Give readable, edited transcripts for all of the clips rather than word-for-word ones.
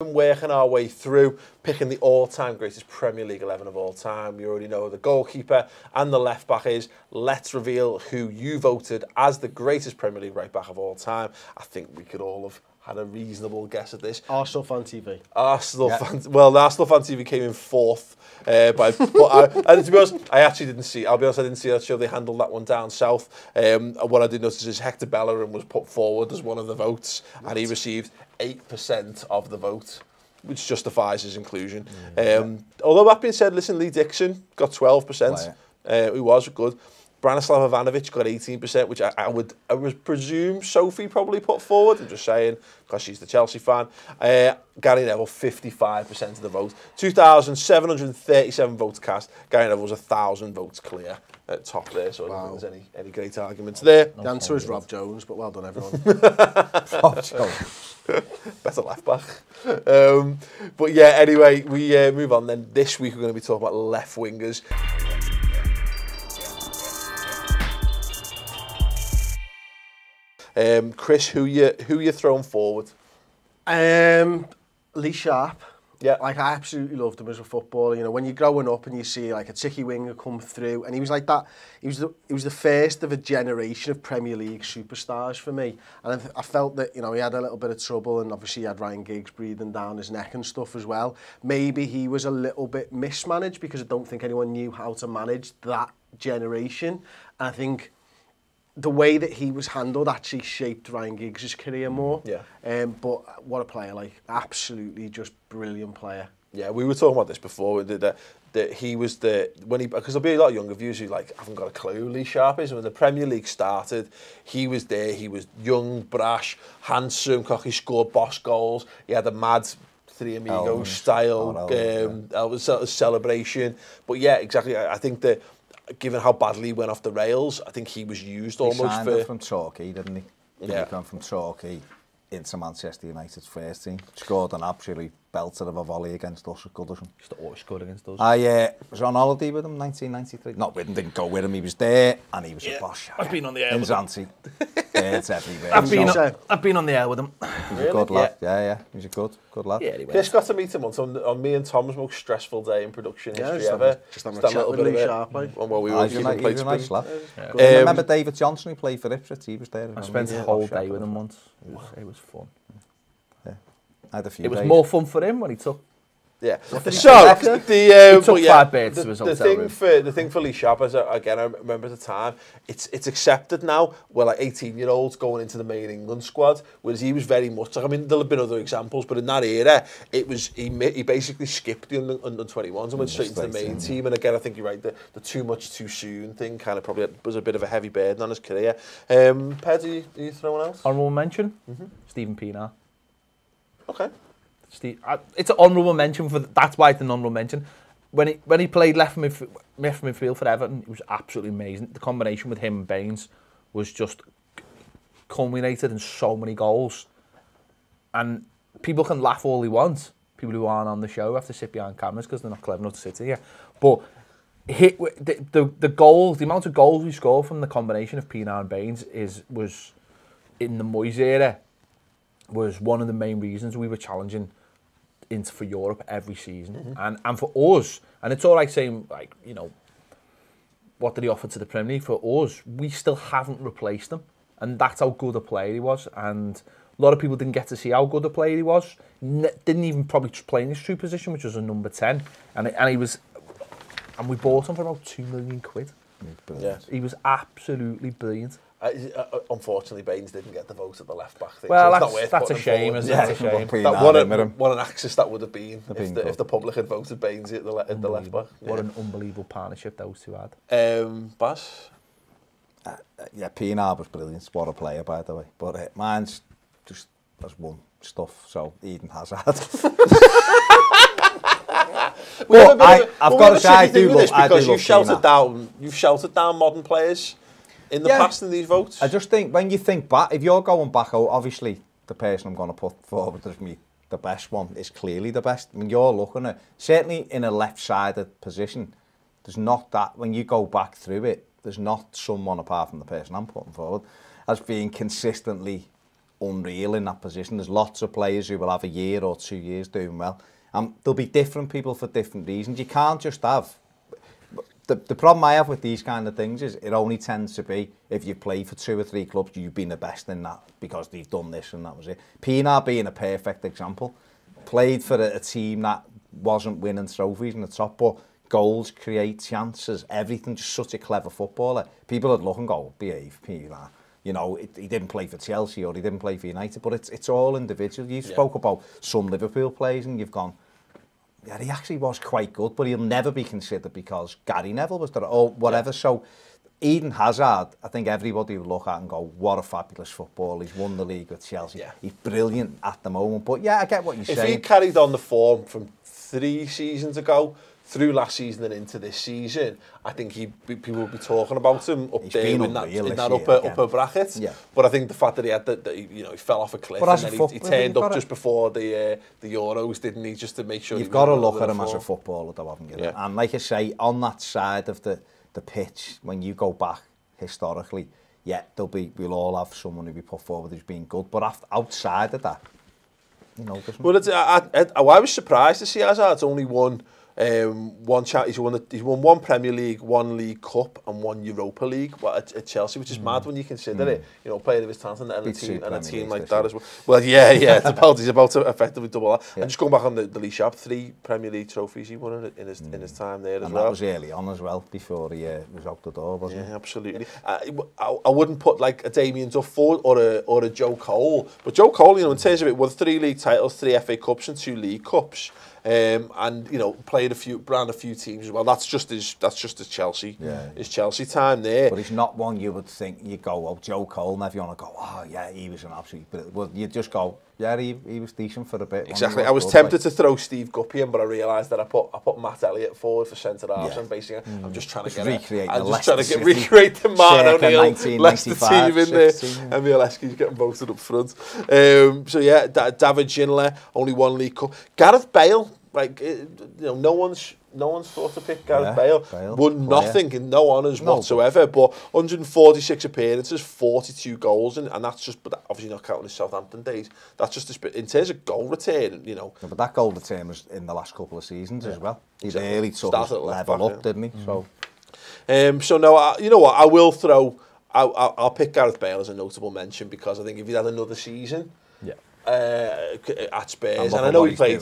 Working our way through, picking the all-time greatest Premier League 11 of all time. You already know who the goalkeeper and the left-back is. Let's reveal who you voted as the greatest Premier League right-back of all time. I think we could all have had a reasonable guess at this. Arsenal Fan TV. Arsenal Fan TV came in fourth. And to be honest, I actually didn't see. I'll be honest, I didn't see that show. They handled that one down south. What I did notice is Hector Bellerin was put forward as one of the votes, and he received 8% of the vote, which justifies his inclusion. Although that being said, listen, Lee Dixon got 12%. Who was good. Branislav Ivanovic got 18%, which I would presume Sophie probably put forward. I'm just saying, because she's the Chelsea fan. Gary Neville, 55% of the vote. 2,737 votes cast. Gary Neville was 1,000 votes clear at top there, so I don't think there's any great arguments there. The answer is Rob Jones, but well done, everyone. Rob Jones. Better left back. But yeah, anyway, we move on then. This week we're going to be talking about left wingers. Chris, who you throwing forward? Lee Sharp. Yeah. Like, I absolutely loved him as a footballer. You know, when you're growing up and you see like a ticky winger come through, and he was like that. He was the first of a generation of Premier League superstars for me. And I felt that, you know, he had a little bit of trouble, and obviously he had Ryan Giggs breathing down his neck and stuff as well. Maybe he was a little bit mismanaged because I don't think anyone knew how to manage that generation. And I think the way that he was handled actually shaped Ryan Giggs' career more. Yeah. But what a player, like, absolutely just brilliant player. Yeah, we were talking about this before, that he was because there'll be a lot of younger viewers who like haven't got a clue who Lee Sharp is. And when the Premier League started, he was there. He was young, brash, handsome, cocky, scored boss goals. He had a mad Three Amigos style celebration. But yeah, exactly. I think that, given how badly he went off the rails, I think he was used almost he signed from Torquay, didn't he? Yeah. He came from Torquay into Manchester United's first team. Scored an absolutely belter of a volley against us at Goodison. Just always scored against us. I was on holiday with him, 1993. Not with him, didn't go with him. He was there, and he was a boss. I've been on the air in with him. Zante. Birds everywhere. I've been on the air with him. He's a good lad. Yeah. He's a good lad. Yeah, Chris got to meet him once on me and Tom's most stressful day in production history ever. Just having a chat with Lee Sharp. While we were He's a nice lad. Remember David Johnson, who played for Ipswich? He was there. I spent a whole day with him once. It was fun. I had a few It was days. more fun for him when he took. Yeah. So he took 5 bits to his the thing for Lee Sharp is, again, I remember at the time, it's accepted now. We're like 18-year-olds going into the main England squad, whereas he was very much like, I mean, there'll have been other examples, but in that era, it was he basically skipped the under 21s and went straight into the main team. And again, I think you're right, the too much too soon thing kind of probably was a bit of a heavy burden on his career. Ped, are you throwing out? Honourable mention, Stephen Pienaar. Okay. It's an honourable mention that's why it's an honourable mention. When he played left midfield for Everton, it was absolutely amazing. The combination with him and Baines was just culminated in so many goals. And people can laugh all they want. People who aren't on the show have to sit behind cameras because they're not clever enough to sit here. But the goals, the amount of goals we scored from the combination of Pienaar and Baines was in the Moyes era, was one of the main reasons we were challenging for Europe every season. And for us, and it's all right saying, like, you know, what did he offer to the Premier League? For us, we still haven't replaced him. And that's how good a player he was. And a lot of people didn't get to see how good a player he was. Didn't even probably play in his true position, which was a number 10. And we bought him for about £2 million. Yeah. He was absolutely brilliant. Unfortunately, Baines didn't get the vote at the left back thing. Well, so that's a shame, isn't it? That's a shame. What an access that would have been if the public had voted Baines at the left back. What an unbelievable partnership those two had. Bas? Yeah, Pienaar was brilliant. What a player, by the way. But mine's just as one stuff. So Eden Hazard. But I've got to say, I do love because you've shouted down modern players in the past in these votes. I just think when you think back, if you're going back out, obviously the person I'm going to put forward as me, the best one, is clearly the best. I mean, you're looking at, certainly in a left-sided position, there's not that, when you go back through it, there's not someone apart from the person I'm putting forward as being consistently unreal in that position. There's lots of players who will have a year or 2 years doing well. There'll be different people for different reasons. You can't just have... The problem I have with these kind of things is it only tends to be if you play for 2 or 3 clubs, you've been the best in that because they've done this and that was it. Pienaar being a perfect example. Played for a team that wasn't winning trophies in the top, but goals, create chances, everything, just such a clever footballer. People would look and go, behave, Pienaar. You know, he didn't play for Chelsea or he didn't play for United, but it's all individual. You spoke about some Liverpool players and you've gone, yeah, he actually was quite good, but he'll never be considered because Gary Neville was there or whatever. Yeah. So Eden Hazard, I think everybody will look at and go, what a fabulous footballer. He's won the league with Chelsea. Yeah. He's brilliant at the moment. But yeah, I get what you're saying. If he carried on the form from 3 seasons ago, through last season and into this season, I think people will be talking about him up there in that upper bracket. Yeah. But I think the fact that he had he fell off a cliff and then he turned up just before the Euros, didn't he? Just to make sure you've got to look at him as a footballer, though, haven't you? Yeah. And like I say, on that side of the pitch, when you go back historically, yeah, we'll all have someone who we put forward who's been good. But outside of that, you know, I was surprised to see Hazard's only won. He's won 1 Premier League, 1 League Cup and 1 Europa League at Chelsea, which is mad when you consider it. You know, player of his talent and a team like that as well. Well, yeah, he's about to effectively double that. Yeah. And just going back on the Lee Sharp, 3 Premier League trophies he won in his time there as well. And that was early on as well, before he was out the door, wasn't it? Yeah, absolutely. I wouldn't put like a Damien Duff forward or a Joe Cole, but Joe Cole, you know, in terms of it, won 3 league titles, 3 FA Cups and 2 League Cups. And you know, played ran a few teams as well. That's just his Chelsea, his Chelsea time there. But he's not one you would think you go, oh, Joe Cole, and everyone would go, oh yeah, he was an absolute brilliant. Well, you just go, yeah, he was decent for a bit. Exactly. I was tempted to throw Steve Guppy in, but I realised that I put Matt Elliott forward for centre halves, and basically I'm just trying to recreate the Man O'Neill Leicester team in there, and Mieleski's getting voted up front. So yeah, David Ginola, only 1 League Cup. Gareth Bale. Like, you know, no one's thought to pick Gareth Bale. Won nothing and no honours whatsoever. But 146 appearances, 42 goals, and that's just, but obviously not counting his Southampton days. That's just in terms of goal return, you know. Yeah, but that goal return was in the last couple of seasons as well. He really took his level up, didn't he? So no, you know what? I will throw. I'll pick Gareth Bale as a notable mention because I think if he had another season. At Spurs, and I know he played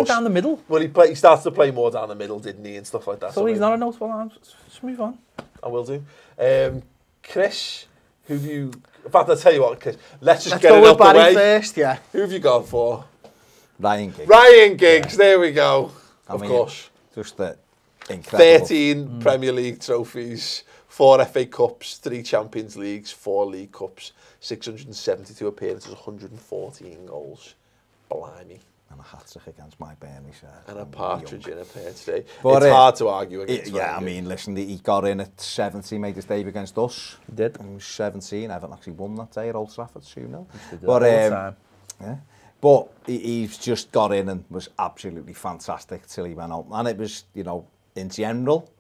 down the middle. Well, he started to play more down the middle, didn't he, and stuff like that. So he's not a notable man. Just move on. I will do. Chris, in fact, I'll tell you what, Chris. Let's get it out the way. First, yeah. Who have you gone for? Ryan Giggs. Ryan Giggs. Yeah. There we go. Of course. Just the incredible. 13 Premier League trophies, 4 FA Cups, 3 Champions Leagues, 4 League Cups. 672 appearances, 114 goals. Blimey. And a hat-trick against my Burnley side. And a partridge in a pear today. But it's hard to argue against. I mean, listen, he got in at 70, made his debut against us. He did. He was 17. Everton actually won that day at Old Trafford 2-0. But he's just got in and was absolutely fantastic till he went out. And it was, you know, in general,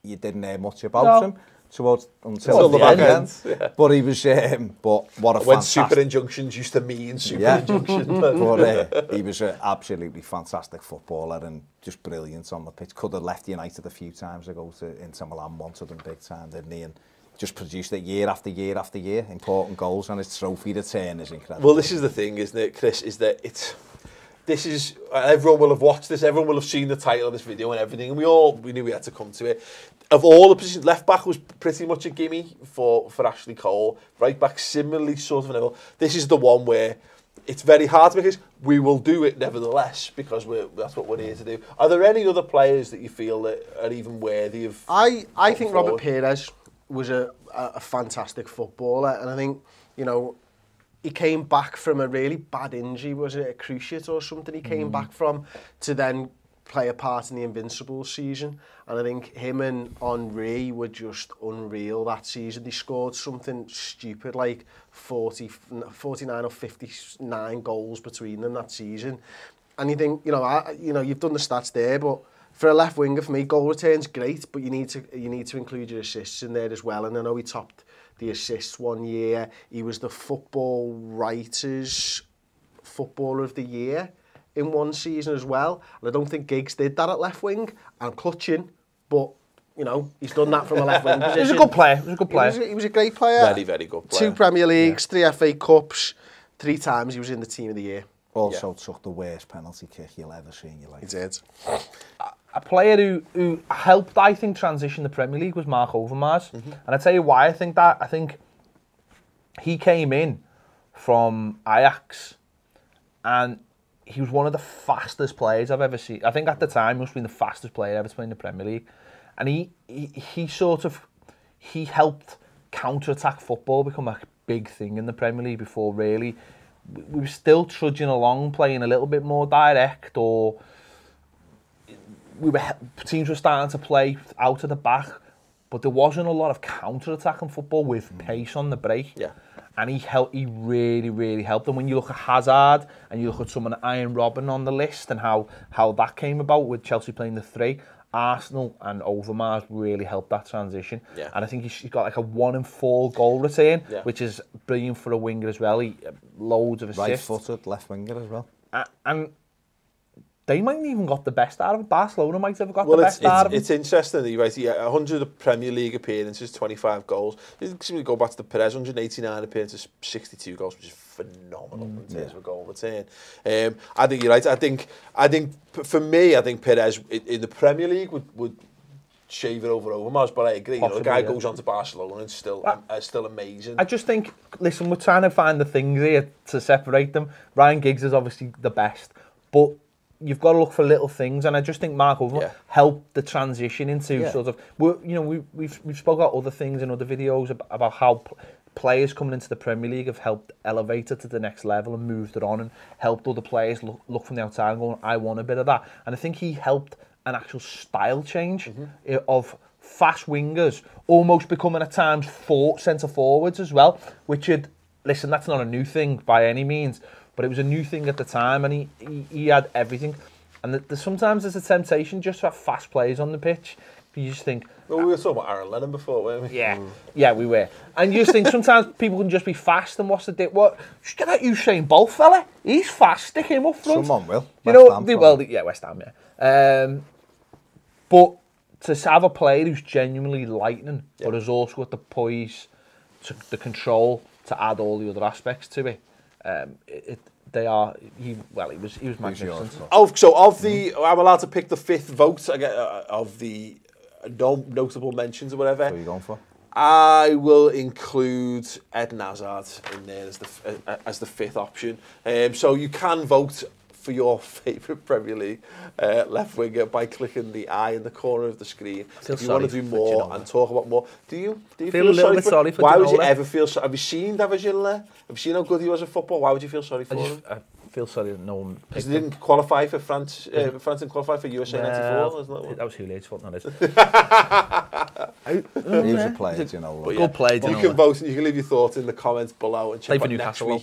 you didn't hear much about him. Until the back end. Yeah. But he was, but what a when fantastic... super injunctions used to mean super injunctions. But he was an absolutely fantastic footballer and just brilliant on the pitch. Could have left United a few times ago to Inter Milan, wanted him big time, didn't he? And just produced it year after year after year, important goals, and his trophy return is incredible. Well, this is the thing, isn't it, Chris, is that this is, everyone will have watched this, everyone will have seen the title of this video and everything, and we knew we had to come to it. Of all the positions, left back was pretty much a gimme for Ashley Cole. Right back, similarly sort of an level. This is the one where it's very hard because we will do it nevertheless because that's what we're here to do. Are there any other players that you feel that are even worthy of? I think Robert Pires was a fantastic footballer, and I think, you know, he came back from a really bad injury, was it a cruciate or something he came back from, to then play a part in the Invincibles season. And I think him and Henry were just unreal that season. They scored something stupid like 49 or 59 goals between them that season. And you think, you know, you've done the stats there, but for a left winger, for me, goal return's great, but you need to include your assists in there as well. And I know he topped the assists one year. He was the Football Writers Footballer of the Year in one season as well. And I don't think Giggs did that at left wing. I'm clutching, but you know, he's done that from a left wing position. He was a good player. He was a good player. He was a great player. Very, very good player. 2 Premier Leagues, 3 FA Cups, 3 times he was in the team of the year. Also took the worst penalty kick you'll ever see in your life. He did. A player who helped, I think, transition the Premier League was Mark Overmars. And I tell you why I think that. I think he came in from Ajax and he was one of the fastest players I've ever seen. I think at the time he must have been the fastest player ever to play in the Premier League. And he helped counter-attack football become a big thing in the Premier League before really. We were still trudging along, playing a little bit more direct, or teams were starting to play out of the back, but there wasn't a lot of counter-attacking football with pace on the break. Yeah. And he really, really helped. And when you look at Hazard and you look at someone like Ian Robin on the list and how that came about with Chelsea playing the 3, Arsenal and Overmars really helped that transition. Yeah. And I think he's got like a 1 in 4 goal return, yeah, which is brilliant for a winger as well. He loads of assists. Right-footed left winger as well. And they might have even got the best out of it. Barcelona might have got the best out of it. It's interesting that you write 100 Premier League appearances, 25 goals. You go back to the Pires, 189 appearances, 62 goals, which is phenomenal in terms of a goal return. I think you're right. I think for me, I think Pires in the Premier League would shave it over Overmars, but I agree. Possibly, the guy goes on to Barcelona and still amazing. I just think, listen, we're trying to find the things here to separate them. Ryan Giggs is obviously the best, but you've got to look for little things, and I just think Mark Overmars helped the transition into sort of. We've spoke about other things in other videos about how players coming into the Premier League have helped elevate it to the next level and moved it on, and helped other players look from the outside and go, I want a bit of that. And I think he helped an actual style change of fast wingers almost becoming at times centre forwards as well, which listen, that's not a new thing by any means. But it was a new thing at the time, and he had everything. And sometimes there's a temptation just to have fast players on the pitch. You just think... Well, we were talking about Aaron Lennon before, weren't we? Yeah, we were. And you just think sometimes people can just be fast, and what's the dip? What? Just get that Usain Bolt fella. He's fast. Stick him up front. Someone will. West Ham, yeah. But to have a player who's genuinely lightning, but has also got the poise, the control to add all the other aspects to it. He was magnificent. I'm allowed to pick the 5th vote of the notable mentions or whatever. What are you going for? I will include Eden Hazard in there as the 5th option. So you can vote for your favourite Premier League left winger by clicking the eye in the corner of the screen. If you want to do more and talk about more, do you feel a little bit sorry for why Ginola? Would you ever feel sorry? Have you seen David Ginola? Have you seen how good he was at football? Why would you feel sorry for him? I feel sorry that no one picked Because he didn't qualify for France. France didn't qualify for USA '94, isn't it? That was Hulia's fault, not his. He was a player, you know. Good player, you can vote and you can leave your thoughts in the comments below and check out next week.